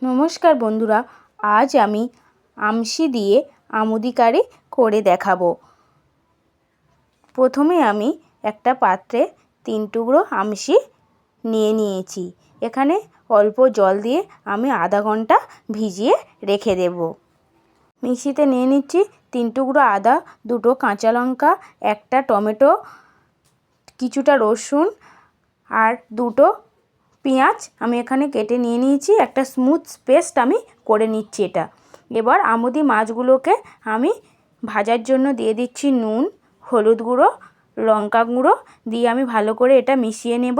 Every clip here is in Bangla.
নমস্কার বন্ধুরা, আজ আমি আমশি দিয়ে আমুদি কারি করে দেখাবো। প্রথমে আমি একটা পাত্রে 3 টুকরো আমশি নিয়ে নিয়েছি। এখানে অল্প জল দিয়ে আমি আধা ঘন্টা ভিজিয়ে রেখে দেব। মিক্সিতে নিয়ে নিচ্ছি 3 টুকরো আদা, 2টো কাঁচা লঙ্কা, একটা টমেটো, কিছুটা রসুন আর 2টো পেঁয়াজ আমি এখানে কেটে নিয়ে নিয়েছি। একটা স্মুথ পেস্ট আমি করে নিচ্ছি এটা। এবার আমুদি মাছগুলোকে আমি ভাজার জন্য দিয়ে দিচ্ছি নুন, হলুদ গুঁড়ো, লঙ্কা গুঁড়ো দিয়ে আমি ভালো করে এটা মিশিয়ে নেব।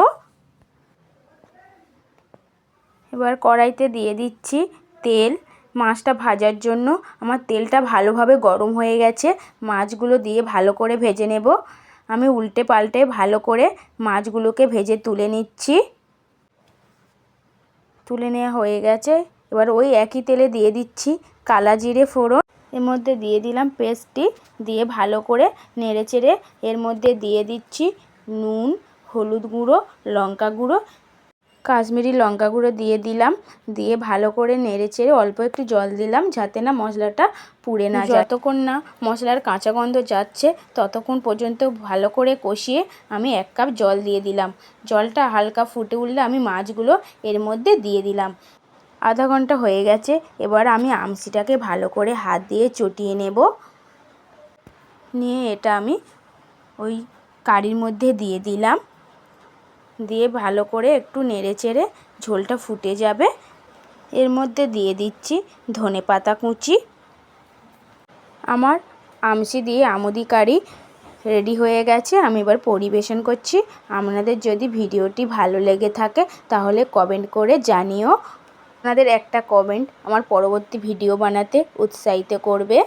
এবার কড়াইতে দিয়ে দিচ্ছি তেল মাছটা ভাজার জন্য। আমার তেলটা ভালোভাবে গরম হয়ে গেছে। মাছগুলো দিয়ে ভালো করে ভেজে নেব। আমি উল্টে পাল্টে ভালো করে মাছগুলোকে ভেজে তুলে নিচ্ছি। তুলে নেওয়া হয়ে গেছে। এবার ওই একই তেলে দিয়ে দিচ্ছি কালা জিরে ফোড়ন। এর মধ্যে দিয়ে দিলাম পেস্টটি, দিয়ে ভালো করে নেড়েচেড়ে এর মধ্যে দিয়ে দিচ্ছি নুন, হলুদ গুঁড়ো, লঙ্কা গুঁড়ো, কাশ্মীরি লঙ্কা গুঁড়ো দিয়ে দিলাম। দিয়ে ভালো করে নেড়েচেড়ে অল্প একটু জল দিলাম যাতে না মশলাটা পুড়ে না যায়। যতক্ষণ না মশলার কাঁচা গন্ধ যাচ্ছে ততক্ষণ পর্যন্ত ভালো করে কষিয়ে আমি 1 কাপ জল দিয়ে দিলাম। জলটা হালকা ফুটে উঠলে আমি মাছগুলো এর মধ্যে দিয়ে দিলাম। আধা ঘন্টা হয়ে গেছে। এবার আমি আমশিটাকে ভালো করে হাত দিয়ে চটিয়ে নেব। নিয়ে এটা আমি ওই কারির মধ্যে দিয়ে দিলাম। দিয়ে ভালো করে একটু নেড়েচেড়ে ঝোলটা ফুটে যাবে। এর মধ্যে দিয়ে দিচ্ছি ধনেপাতা কুচি। আমার আমশি দিয়ে আমুদি কারি রেডি হয়ে গেছে। আমি এবার পরিবেশন করছি। আপনাদের যদি ভিডিওটি ভালো লেগে থাকে তাহলে কমেন্ট করে জানিও। আপনাদের একটা কমেন্ট আমার পরবর্তী ভিডিও বানাতে উৎসাহিত করবে।